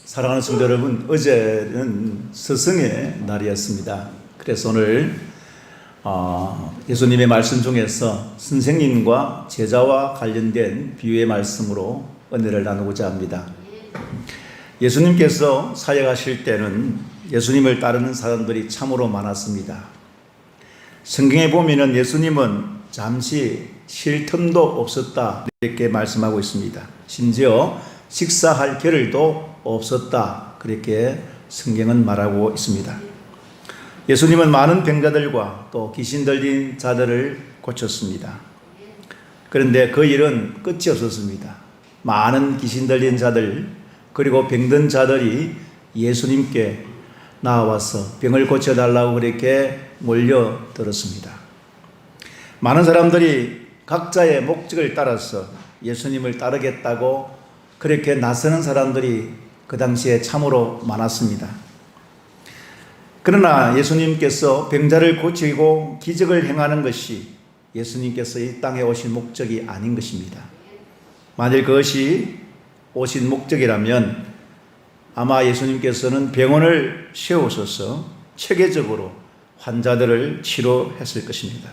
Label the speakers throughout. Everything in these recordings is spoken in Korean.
Speaker 1: 사랑하는 성도 여러분, 어제는 스승의 날이었습니다. 그래서 오늘 예수님의 말씀 중에서 선생님과 제자와 관련된 비유의 말씀으로 은혜를 나누고자 합니다. 예수님께서 사역하실 때는 예수님을 따르는 사람들이 참으로 많았습니다. 성경에 보면 예수님은 잠시 쉴 틈도 없었다 이렇게 말씀하고 있습니다. 심지어 식사할 겨를도 없었다 그렇게 성경은 말하고 있습니다. 예수님은 많은 병자들과 또 귀신 들린 자들을 고쳤습니다. 그런데 그 일은 끝이 없었습니다. 많은 귀신 들린 자들 그리고 병든 자들이 예수님께 나와서 병을 고쳐달라고 그렇게 몰려들었습니다. 많은 사람들이 각자의 목적을 따라서 예수님을 따르겠다고 그렇게 나서는 사람들이 그 당시에 참으로 많았습니다. 그러나 예수님께서 병자를 고치고 기적을 행하는 것이 예수님께서 이 땅에 오신 목적이 아닌 것입니다. 만일 그것이 오신 목적이라면 아마 예수님께서는 병원을 세우셔서 체계적으로 환자들을 치료했을 것입니다.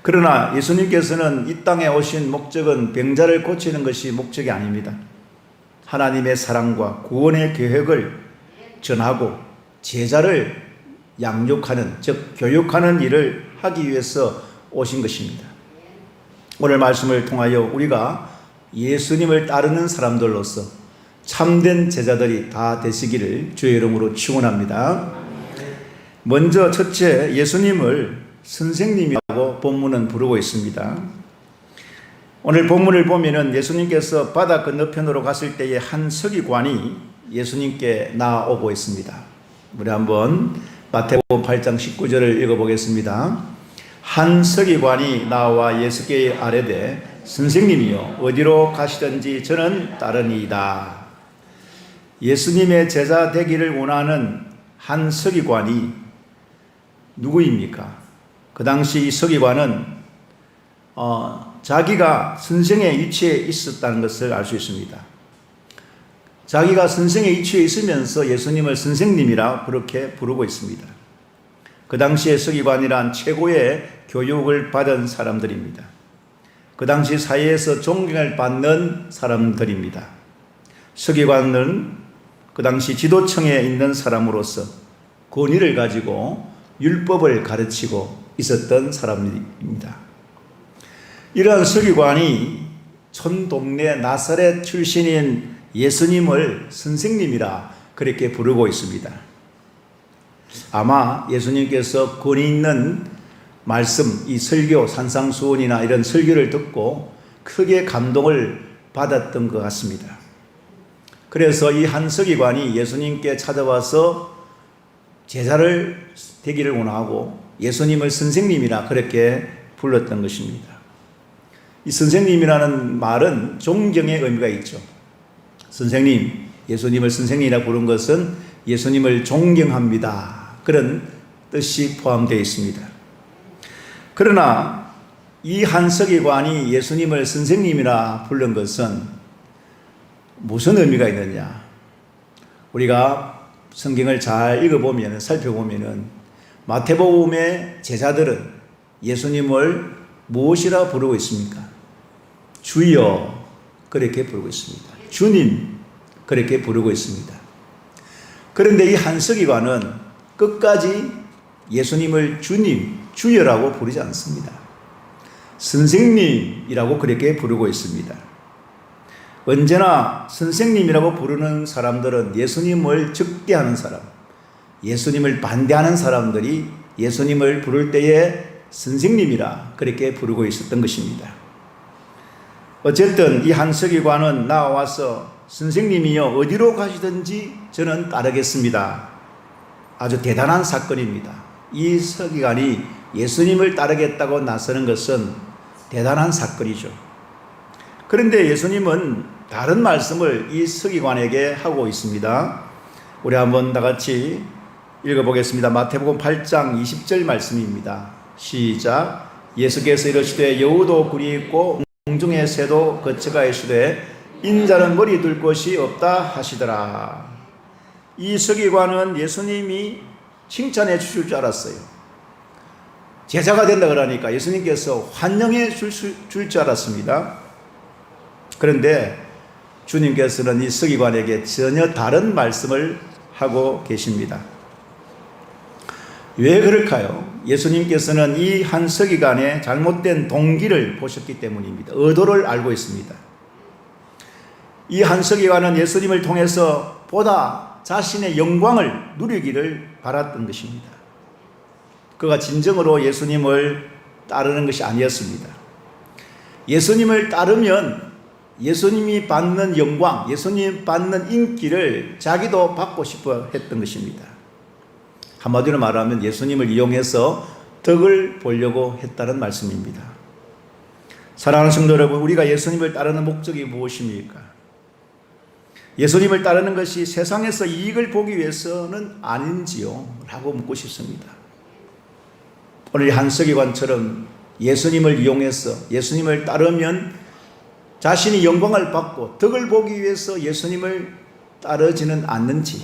Speaker 1: 그러나 예수님께서는 이 땅에 오신 목적은 병자를 고치는 것이 목적이 아닙니다. 하나님의 사랑과 구원의 계획을 전하고 제자를 양육하는, 즉 교육하는 일을 하기 위해서 오신 것입니다. 오늘 말씀을 통하여 우리가 예수님을 따르는 사람들로서 참된 제자들이 다 되시기를 주의 이름으로 축원합니다. 먼저 첫째, 예수님을 선생님이라고 본문은 부르고 있습니다. 오늘 본문을 보면은 예수님께서 바다 건너편으로 갔을 때에 한 서기관이 예수님께 나오고 있습니다. 우리 한번 마태복음 8장 19절을 읽어보겠습니다. 한 서기관이 나와 예수께 아뢰되 선생님이여 어디로 가시든지 저는 따르니이다. 예수님의 제자 되기를 원하는 한 서기관이 누구입니까? 그 당시 이 서기관은 자기가 선생의 위치에 있었다는 것을 알 수 있습니다. 자기가 선생의 위치에 있으면서 예수님을 선생님이라 그렇게 부르고 있습니다. 그 당시의 서기관이란 최고의 교육을 받은 사람들입니다. 그 당시 사회에서 존경을 받는 사람들입니다. 서기관은 그 당시 지도층에 있는 사람으로서 권위를 가지고 율법을 가르치고 있었던 사람입니다. 이러한 서기관이 촌 동네 나사렛 출신인 예수님을 선생님이라 그렇게 부르고 있습니다. 아마 예수님께서 권위 있는 말씀, 이 설교, 산상수훈이나 이런 설교를 듣고 크게 감동을 받았던 것 같습니다. 그래서 이 한 서기관이 예수님께 찾아와서 제자를 되기를 원하고 예수님을 선생님이라 그렇게 불렀던 것입니다. 이 선생님이라는 말은 존경의 의미가 있죠. 선생님, 예수님을 선생님이라 부른 것은 예수님을 존경합니다. 그런 뜻이 포함되어 있습니다. 그러나 이 한 서기관이 예수님을 선생님이라 부른 것은 무슨 의미가 있느냐? 우리가 성경을 잘 읽어보면, 살펴보면 마태복음의 제자들은 예수님을 무엇이라 부르고 있습니까? 주여 그렇게 부르고 있습니다. 주님 그렇게 부르고 있습니다. 그런데 이 한 서기관은 끝까지 예수님을 주님, 주여라고 부르지 않습니다. 선생님이라고 그렇게 부르고 있습니다. 언제나 선생님이라고 부르는 사람들은 예수님을 적대하는 사람, 예수님을 반대하는 사람들이 예수님을 부를 때에 선생님이라 그렇게 부르고 있었던 것입니다. 어쨌든 이 한 서기관은 나와서 선생님이여 어디로 가시든지 저는 따르겠습니다. 아주 대단한 사건입니다. 이 서기관이 예수님을 따르겠다고 나서는 것은 대단한 사건이죠. 그런데 예수님은 다른 말씀을 이 서기관에게 하고 있습니다. 우리 한번 다 같이 읽어보겠습니다. 마태복음 8장 20절 말씀입니다. 시작. 예수께서 이르시되 여우도 굴이 있고 공중의 새도 거처가 있으되 인자는 머리 둘 곳이 없다 하시더라. 이 서기관은 예수님이 칭찬해 주실 줄 알았어요. 제자가 된다 그러니까 예수님께서 환영해 줄 줄 알았습니다. 그런데 주님께서는 이 서기관에게 전혀 다른 말씀을 하고 계십니다. 왜 그럴까요? 예수님께서는 이 한 서기관의 잘못된 동기를 보셨기 때문입니다. 의도를 알고 있습니다. 이 한 서기관은 예수님을 통해서 보다 자신의 영광을 누리기를 바랐던 것입니다. 그가 진정으로 예수님을 따르는 것이 아니었습니다. 예수님을 따르면 예수님이 받는 영광, 예수님 받는 인기를 자기도 받고 싶어 했던 것입니다. 한마디로 말하면 예수님을 이용해서 덕을 보려고 했다는 말씀입니다. 사랑하는 성도 여러분, 우리가 예수님을 따르는 목적이 무엇입니까? 예수님을 따르는 것이 세상에서 이익을 보기 위해서는 아닌지요? 라고 묻고 싶습니다. 오늘 한 서기관처럼 예수님을 이용해서 예수님을 따르면 자신이 영광을 받고 덕을 보기 위해서 예수님을 따르지는 않는지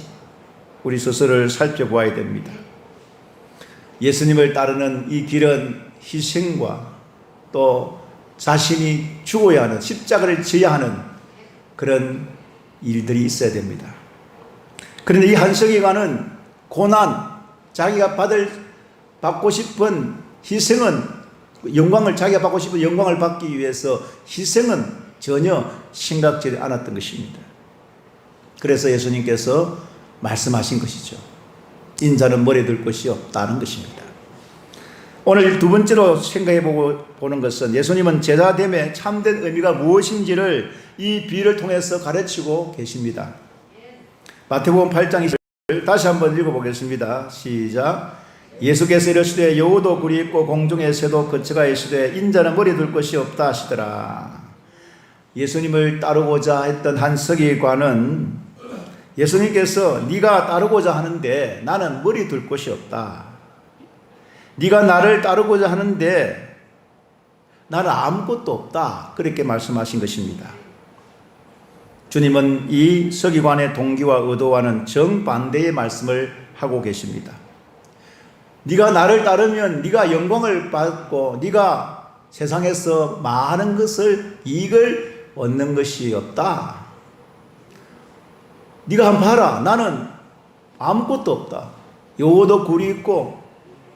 Speaker 1: 우리 스스로를 살펴보아야 됩니다. 예수님을 따르는 이 길은 희생과 또 자신이 죽어야 하는, 십자가를 져야 하는 그런 일들이 있어야 됩니다. 그런데 이 한 서기관은 고난, 자기가 받고 싶은 희생은, 영광을, 자기가 받고 싶은 영광을 받기 위해서 희생은 전혀 생각지 않았던 것입니다. 그래서 예수님께서 말씀하신 것이죠. 인자는 머리 둘 곳이 없다는 것입니다. 오늘 두 번째로 생각해 보는 것은 예수님은 제자됨의 참된 의미가 무엇인지를 이 비유를 통해서 가르치고 계십니다. 마태복음 8장 20절 다시 한번 읽어보겠습니다. 시작. 예수께서 이르시되 여우도 굴이 있고 공중의 새도 거처가 있으되 인자는 머리 둘 곳이 없다 하시더라. 예수님을 따르고자 했던 한 서기관은 예수님께서 네가 따르고자 하는데 나는 머리 둘 곳이 없다. 네가 나를 따르고자 하는데 나는 아무것도 없다. 그렇게 말씀하신 것입니다. 주님은 이 서기관의 동기와 의도와는 정반대의 말씀을 하고 계십니다. 네가 나를 따르면 네가 영광을 받고 네가 세상에서 많은 것을 이익을 얻는 것이 없다. 네가 한번 봐라. 나는 아무것도 없다. 여우도 굴이 있고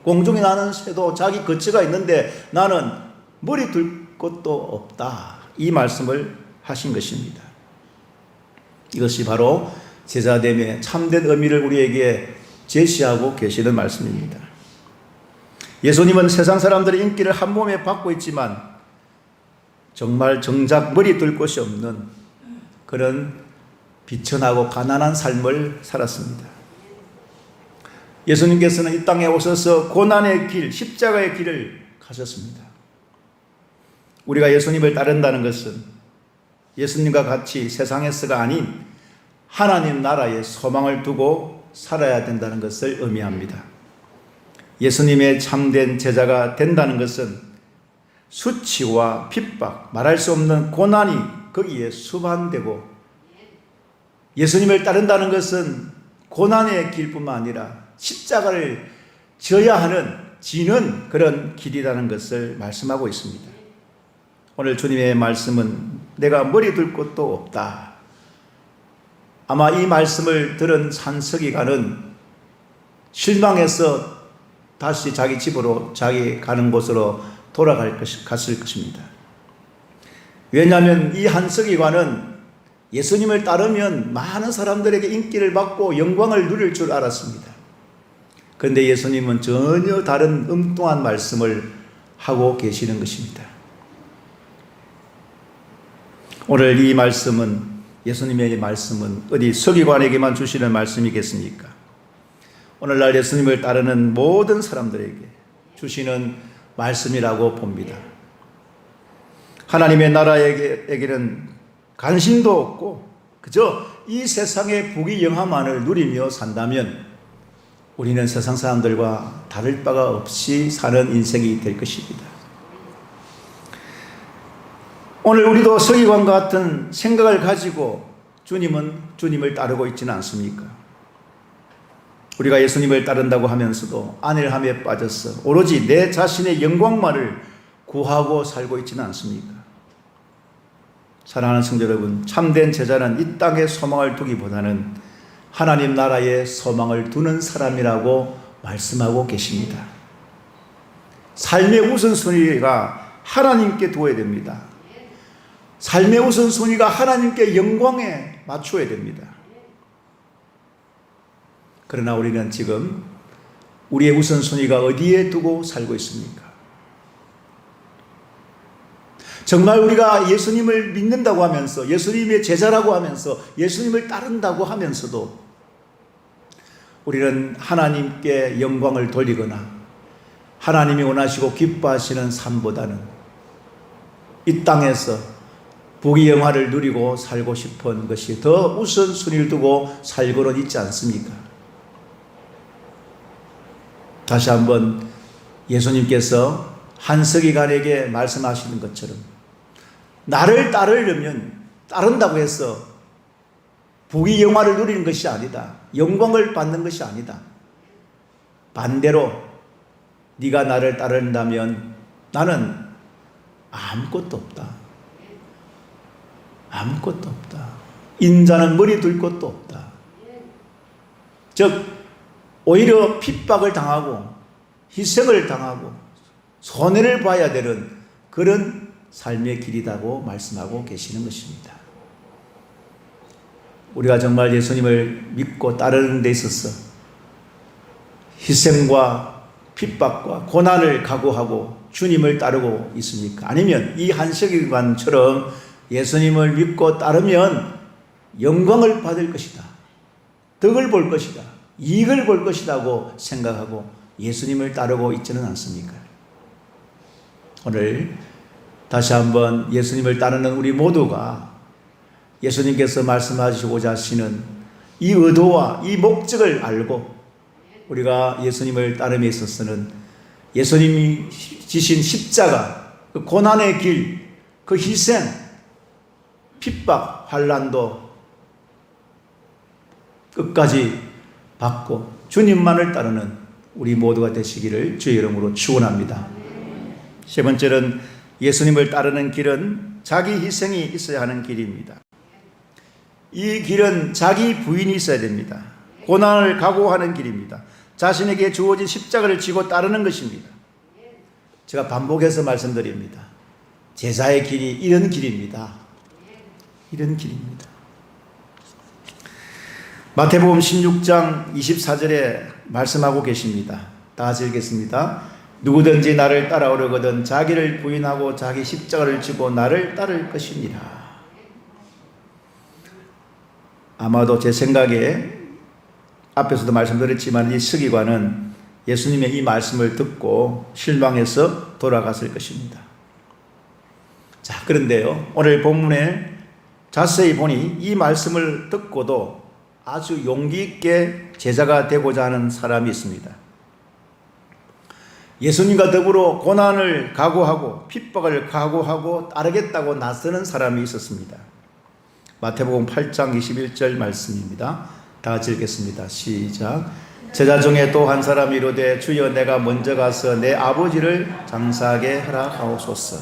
Speaker 1: 공중에 나는 새도 자기 거처가 있는데 나는 머리 둘 것도 없다. 이 말씀을 하신 것입니다. 이것이 바로 제자됨의 참된 의미를 우리에게 제시하고 계시는 말씀입니다. 예수님은 세상 사람들의 인기를 한 몸에 받고 있지만 정말 정작 머리 둘 곳이 없는 그런 비천하고 가난한 삶을 살았습니다. 예수님께서는 이 땅에 오셔서 고난의 길, 십자가의 길을 가셨습니다. 우리가 예수님을 따른다는 것은 예수님과 같이 세상에서가 아닌 하나님 나라에 소망을 두고 살아야 된다는 것을 의미합니다. 예수님의 참된 제자가 된다는 것은 수치와 핍박, 말할 수 없는 고난이 거기에 수반되고, 예수님을 따른다는 것은 고난의 길뿐만 아니라 십자가를 져야 하는, 지는 그런 길이라는 것을 말씀하고 있습니다. 오늘 주님의 말씀은 내가 머리 둘 곳도 없다. 아마 이 말씀을 들은 산서기관은 실망해서 다시 자기 집으로, 자기 가는 곳으로 갔을 것입니다. 왜냐하면 이 한서기관은 예수님을 따르면 많은 사람들에게 인기를 받고 영광을 누릴 줄 알았습니다. 그런데 예수님은 전혀 다른 엉뚱한 말씀을 하고 계시는 것입니다. 오늘 이 말씀은, 예수님의 말씀은 어디 서기관에게만 주시는 말씀이겠습니까? 오늘날 예수님을 따르는 모든 사람들에게 주시는 말씀이라고 봅니다. 하나님의 나라에게는 관심도 없고 그저 이 세상의 부귀영화만을 누리며 산다면 우리는 세상 사람들과 다를 바가 없이 사는 인생이 될 것입니다. 오늘 우리도 서기관과 같은 생각을 가지고 주님을 따르고 있지는 않습니까? 우리가 예수님을 따른다고 하면서도 안일함에 빠져서 오로지 내 자신의 영광만을 구하고 살고 있지는 않습니까? 사랑하는 성도 여러분, 참된 제자는 이 땅에 소망을 두기보다는 하나님 나라에 소망을 두는 사람이라고 말씀하고 계십니다. 삶의 우선순위가 하나님께 두어야 됩니다. 삶의 우선순위가 하나님께 영광에 맞춰야 됩니다. 그러나 우리는 지금 우리의 우선순위가 어디에 두고 살고 있습니까? 정말 우리가 예수님을 믿는다고 하면서, 예수님의 제자라고 하면서, 예수님을 따른다고 하면서도 우리는 하나님께 영광을 돌리거나 하나님이 원하시고 기뻐하시는 삶보다는 이 땅에서 부귀 영화를 누리고 살고 싶은 것이 더 우선순위를 두고 살고는 있지 않습니까? 다시 한번 예수님께서 한 서기관에게 말씀하시는 것처럼 나를 따르려면 따른다고 해서 부귀 영화를 누리는 것이 아니다. 영광을 받는 것이 아니다. 반대로 네가 나를 따른다면 나는 아무것도 없다. 아무것도 없다. 인자는 머리 둘 것도 없다. 즉 오히려 핍박을 당하고 희생을 당하고 손해를 봐야 되는 그런 삶의 길이라고 말씀하고 계시는 것입니다. 우리가 정말 예수님을 믿고 따르는 데 있어서 희생과 핍박과 고난을 각오하고 주님을 따르고 있습니까? 아니면 이 한석일관처럼 예수님을 믿고 따르면 영광을 받을 것이다, 덕을 볼 것이다, 이익을 볼 것이라고 생각하고 예수님을 따르고 있지는 않습니까? 오늘 다시 한번 예수님을 따르는 우리 모두가 예수님께서 말씀하시고자 하시는 이 의도와 이 목적을 알고 우리가 예수님을 따름에 있어서는 예수님이 지신 십자가, 그 고난의 길, 그 희생, 핍박, 환난도 끝까지 받고 주님만을 따르는 우리 모두가 되시기를 주의 이름으로 축원합니다. 세 번째는 예수님을 따르는 길은 자기 희생이 있어야 하는 길입니다. 이 길은 자기 부인이 있어야 됩니다. 고난을 각오하는 길입니다. 자신에게 주어진 십자가를 지고 따르는 것입니다. 제가 반복해서 말씀드립니다. 제자의 길이 이런 길입니다. 이런 길입니다. 마태복음 16장 24절에 말씀하고 계십니다. 다 같이 읽겠습니다. 누구든지 나를 따라오려거든 자기를 부인하고 자기 십자가를 지고 나를 따를 것이니라. 아마도 제 생각에 앞에서도 말씀드렸지만 이 서기관은 예수님의 이 말씀을 듣고 실망해서 돌아갔을 것입니다. 자, 그런데요, 오늘 본문에 자세히 보니 이 말씀을 듣고도 아주 용기 있게 제자가 되고자 하는 사람이 있습니다. 예수님과 더불어 고난을 각오하고 핍박을 각오하고 따르겠다고 나서는 사람이 있었습니다. 마태복음 8장 21절 말씀입니다. 다 같이 읽겠습니다. 시작. 제자 중에 또 한 사람이 이르되 주여 내가 먼저 가서 내 아버지를 장사하게 허락하옵소서.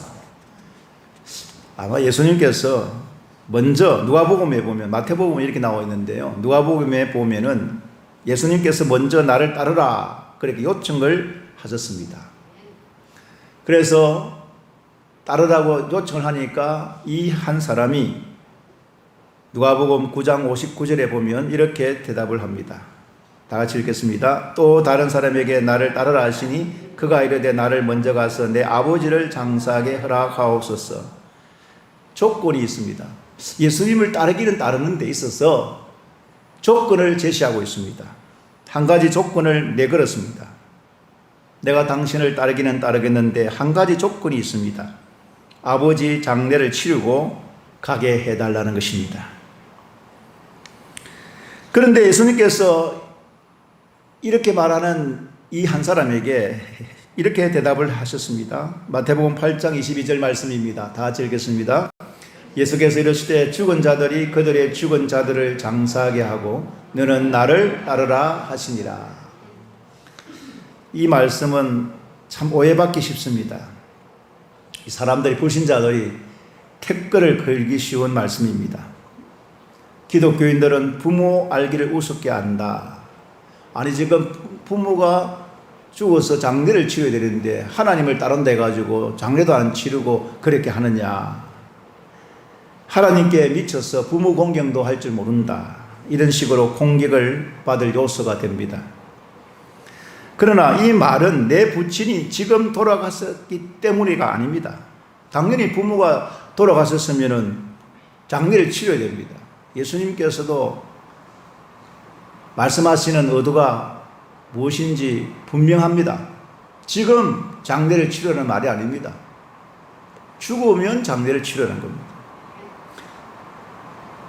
Speaker 1: 아마 예수님께서 먼저 누가복음에 보면, 마태복음에 이렇게 나와 있는데요, 누가복음에 보면은 예수님께서 먼저 나를 따르라 그렇게 요청을 하셨습니다. 그래서 따르라고 요청을 하니까 이 한 사람이 누가복음 9장 59절에 보면 이렇게 대답을 합니다. 다 같이 읽겠습니다. 또 다른 사람에게 나를 따르라 하시니 그가 이르되 나를 먼저 가서 내 아버지를 장사하게 허락하옵소서. 조건이 있습니다. 예수님을 따르기는 따르는 데 있어서 조건을 제시하고 있습니다. 한 가지 조건을 내걸었습니다. 내가 당신을 따르기는 따르겠는데 한 가지 조건이 있습니다. 아버지 장례를 치르고 가게 해달라는 것입니다. 그런데 예수님께서 이렇게 말하는 이 한 사람에게 이렇게 대답을 하셨습니다. 마태복음 8장 22절 말씀입니다. 다 같이 읽겠습니다. 예수께서 이르시되 죽은 자들이 그들의 죽은 자들을 장사하게 하고 너는 나를 따르라 하시니라. 이 말씀은 참 오해받기 쉽습니다. 이 사람들이, 불신자들이 태클을 걸기 쉬운 말씀입니다. 기독교인들은 부모 알기를 우습게 한다. 아니, 지금 부모가 죽어서 장례를 치러야 되는데 하나님을 따른다 해가지고 장례도 안 치르고 그렇게 하느냐. 하나님께 미쳐서 부모 공경도 할 줄 모른다. 이런 식으로 공격을 받을 요소가 됩니다. 그러나 이 말은 내 부친이 지금 돌아갔었기 때문이가 아닙니다. 당연히 부모가 돌아갔었으면 장례를 치러야 됩니다. 예수님께서도 말씀하시는 의도가 무엇인지 분명합니다. 지금 장례를 치르는 말이 아닙니다. 죽으면 장례를 치르는 겁니다.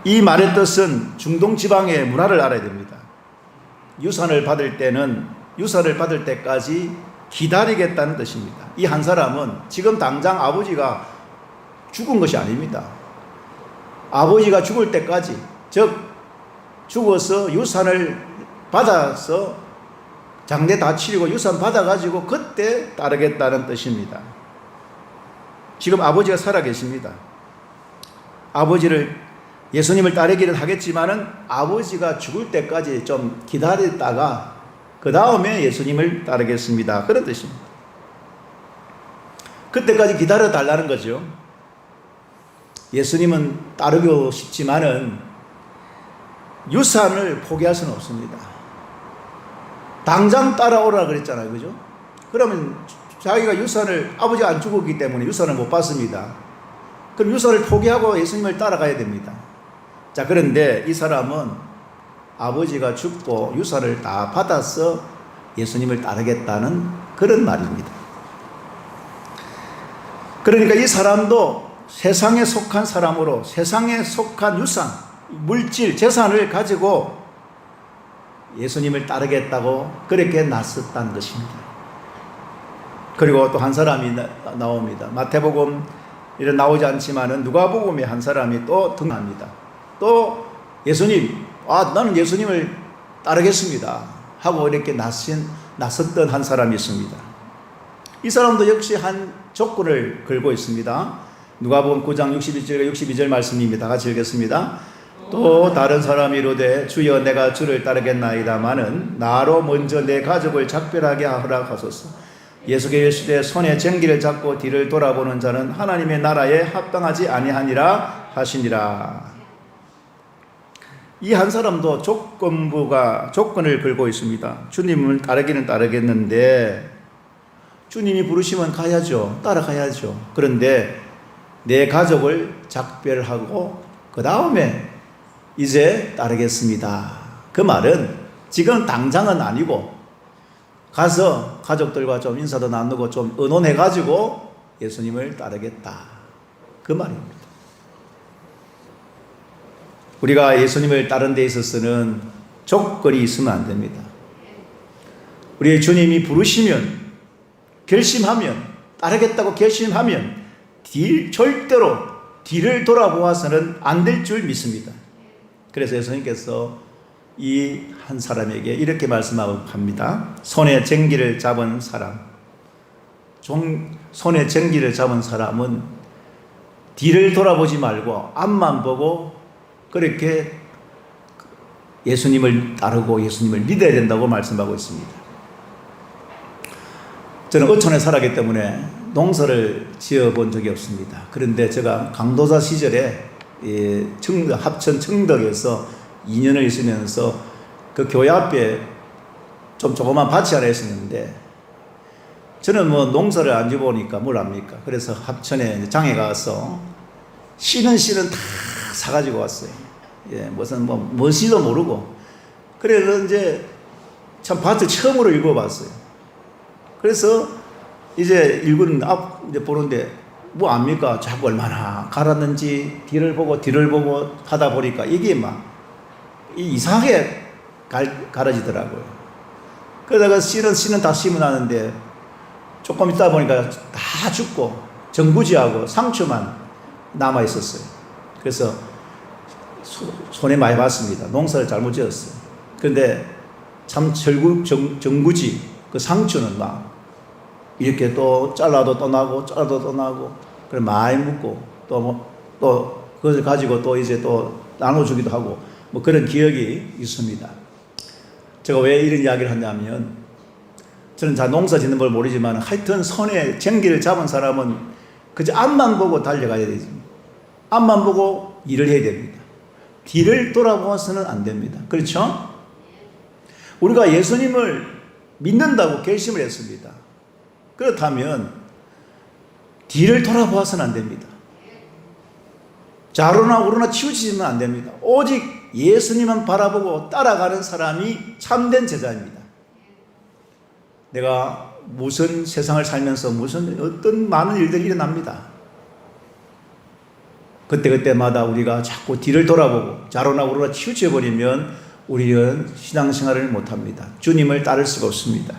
Speaker 1: 이 말의 뜻은 중동 지방의 문화를 알아야 됩니다. 유산을 받을 때는 유산을 받을 때까지 기다리겠다는 뜻입니다. 이 한 사람은 지금 당장 아버지가 죽은 것이 아닙니다. 아버지가 죽을 때까지, 즉 죽어서 유산을 받아서 장례 다 치르고 유산 받아가지고 그때 따르겠다는 뜻입니다. 지금 아버지가 살아계십니다. 예수님을 따르기는 하겠지만은 아버지가 죽을 때까지 좀 기다렸다가 그 다음에 예수님을 따르겠습니다. 그런 뜻입니다. 그때까지 기다려 달라는 거죠. 예수님은 따르고 싶지만은 유산을 포기할 수는 없습니다. 당장 따라오라 그랬잖아요. 그죠? 그러면 자기가 유산을, 아버지가 안 죽었기 때문에 유산을 못 받습니다. 그럼 유산을 포기하고 예수님을 따라가야 됩니다. 자, 그런데 이 사람은 아버지가 죽고 유산을 다 받아서 예수님을 따르겠다는 그런 말입니다. 그러니까 이 사람도 세상에 속한 사람으로 세상에 속한 유산, 물질, 재산을 가지고 예수님을 따르겠다고 그렇게 나섰다는 것입니다. 그리고 또 한 사람이 나옵니다. 마태복음 이런 나오지 않지만은 누가복음에 한 사람이 또 등장합니다. 또 예수님, 나는 예수님을 따르겠습니다 하고 이렇게 나섰던 한 사람이 있습니다. 이 사람도 역시 한 조건을 걸고 있습니다. 누가복음 9장 61절 62절 말씀입니다. 같이 읽겠습니다. 또 다른 사람이 이르되 주여 내가 주를 따르겠나이다마는 나로 먼저 내 가족을 작별하게 허락하소서. 예수께서 이르시되 손에 쟁기를 잡고 뒤를 돌아보는 자는 하나님의 나라에 합당하지 아니하니라 하시니라. 이 한 사람도 조건을 걸고 있습니다. 주님을 따르기는 따르겠는데 주님이 부르시면 가야죠. 따라가야죠. 그런데 내 가족을 작별하고 그 다음에 이제 따르겠습니다. 그 말은 지금 당장은 아니고 가서 가족들과 좀 인사도 나누고 좀 의논해가지고 예수님을 따르겠다. 그 말입니다. 우리가 예수님을 따른 데 있어서는 조건이 있으면 안 됩니다. 우리 주님이 부르시면, 결심하면, 따르겠다고 결심하면 절대로 뒤를 돌아보아서는 안 될 줄 믿습니다. 그래서 예수님께서 이 한 사람에게 이렇게 말씀합니다. 손에 쟁기를 잡은 사람, 손에 쟁기를 잡은 사람은 뒤를 돌아보지 말고 앞만 보고 그렇게 예수님을 따르고 예수님을 믿어야 된다고 말씀하고 있습니다. 저는 어촌에 살았기 때문에 농사를 지어본 적이 없습니다. 그런데 제가 강도사 시절에 합천 청덕에서 2년을 있으면서 그 교회 앞에 좀 조그만 밭이 하나 있었는데 저는 뭐 농사를 안 지어보니까 뭘 압니까? 그래서 합천에 장에 가서 씨는 다 사가지고 왔어요. 무슨 뭔지도 모르고. 그래서 이제 참 밭을 처음으로 읽어봤어요. 그래서 이제 이제 보는데 뭐 압니까? 자꾸 얼마나 갈았는지 뒤를 보고 하다 보니까 이게 막 이상하게 갈아지더라고요. 그러다가 씨는 다 심어놨는데 조금 있다 보니까 다 죽고 정부지하고 상추만 남아 있었어요. 그래서 손해 많이 봤습니다. 농사를 잘못 지었어요. 그런데 참 정구지 그 상추는 막 이렇게 또 잘라도 또 나고 잘라도 또 나고 그래 많이 묻고 또 그것을 가지고 또 이제 또 나눠주기도 하고 뭐 그런 기억이 있습니다. 제가 왜 이런 이야기를 하냐면 저는 잘 농사 짓는 걸 모르지만 하여튼 손에 쟁기를 잡은 사람은 그저 앞만 보고 달려가야 되지. 앞만 보고 일을 해야 됩니다. 뒤를 돌아보아서는 안 됩니다. 그렇죠? 우리가 예수님을 믿는다고 결심을 했습니다. 그렇다면 뒤를 돌아보아서는 안 됩니다. 좌로나 우로나 치우치지는 안 됩니다. 오직 예수님만 바라보고 따라가는 사람이 참된 제자입니다. 내가 무슨 세상을 살면서 무슨 어떤 많은 일들이 일어납니다. 그때마다 우리가 자꾸 뒤를 돌아보고 좌로나 우로나 치우쳐버리면 우리는 신앙생활을 못합니다. 주님을 따를 수가 없습니다.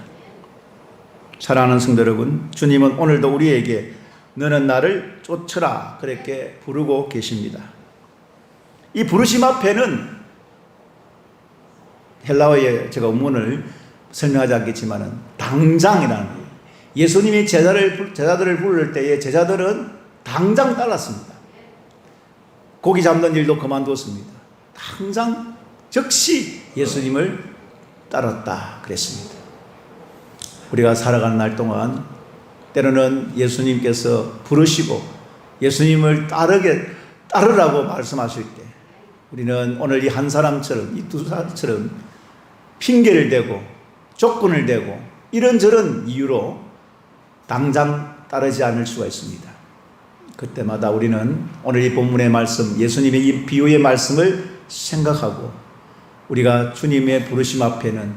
Speaker 1: 사랑하는 성도 여러분, 주님은 오늘도 우리에게 너는 나를 쫓으라 그렇게 부르고 계십니다. 이 부르심 앞에는 헬라어의 제가 원문을 설명하지 않겠지만 당장이라는 거예요. 예수님이 제자들을 부를 때에 제자들은 당장 따랐습니다. 고기 잡는 일도 그만두었습니다. 당장 즉시 예수님을 따랐다 그랬습니다. 우리가 살아가는 날 동안 때로는 예수님께서 부르시고 예수님을 따르라고 말씀하실 때 우리는 오늘 이 한 사람처럼 이 두 사람처럼 핑계를 대고 조건을 대고 이런저런 이유로 당장 따르지 않을 수가 있습니다. 그때마다 우리는 오늘 이 본문의 말씀, 예수님의 이 비유의 말씀을 생각하고 우리가 주님의 부르심 앞에는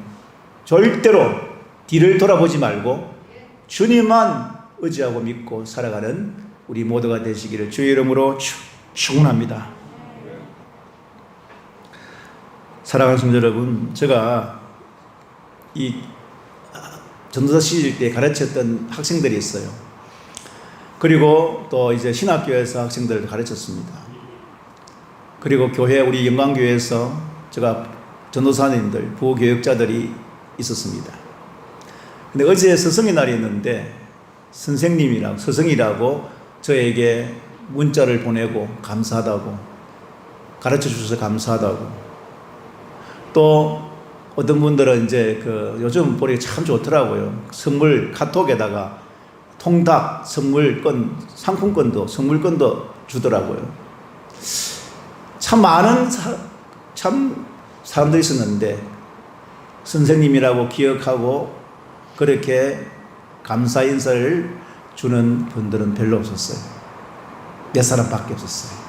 Speaker 1: 절대로 뒤를 돌아보지 말고 주님만 의지하고 믿고 살아가는 우리 모두가 되시기를 주의 이름으로 축원합니다. 사랑하는 성도 여러분, 제가 이 전도사 시절 때 가르쳤던 학생들이 있어요. 그리고 또 이제 신학교에서 학생들을 가르쳤습니다. 그리고 교회, 우리 영광교회에서 제가 전도사님들, 부교육자들이 있었습니다. 근데 어제 스승의 날이 있는데 선생님이라고, 스승이라고 저에게 문자를 보내고 감사하다고, 가르쳐 주셔서 감사하다고, 또 어떤 분들은 이제 요즘 보니까 참 좋더라고요. 선물 카톡에다가 통닭 선물권, 상품권도, 선물권도 주더라고요. 참 많은 사람들이 있었는데 선생님이라고 기억하고 그렇게 감사 인사를 주는 분들은 별로 없었어요. 몇 사람밖에 없었어요.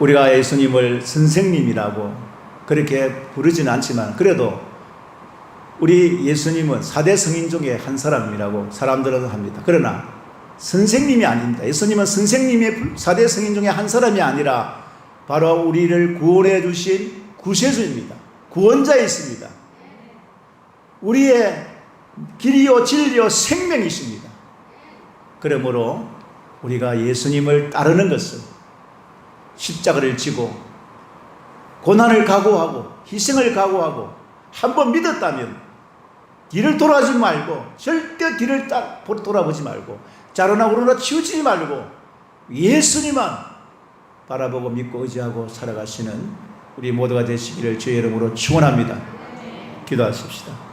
Speaker 1: 우리가 예수님을 선생님이라고 그렇게 부르지는 않지만 그래도 우리 예수님은 4대 성인 중에 한 사람이라고 사람들은 합니다. 그러나 선생님이 아닙니다. 예수님은 선생님의 4대 성인 중에 한 사람이 아니라 바로 우리를 구원해 주신 구세주입니다. 구원자이십니다. 우리의 길이요 진리요 생명이십니다. 그러므로 우리가 예수님을 따르는 것은 십자가를 지고 고난을 각오하고 희생을 각오하고 한번 믿었다면 뒤를 돌아보지 말고 절대 뒤를 돌아보지 말고 좌로나 우로나 치우치지 말고 예수님만 바라보고 믿고 의지하고 살아가시는 우리 모두가 되시기를 주의 이름으로 축원합니다. 기도하십시다.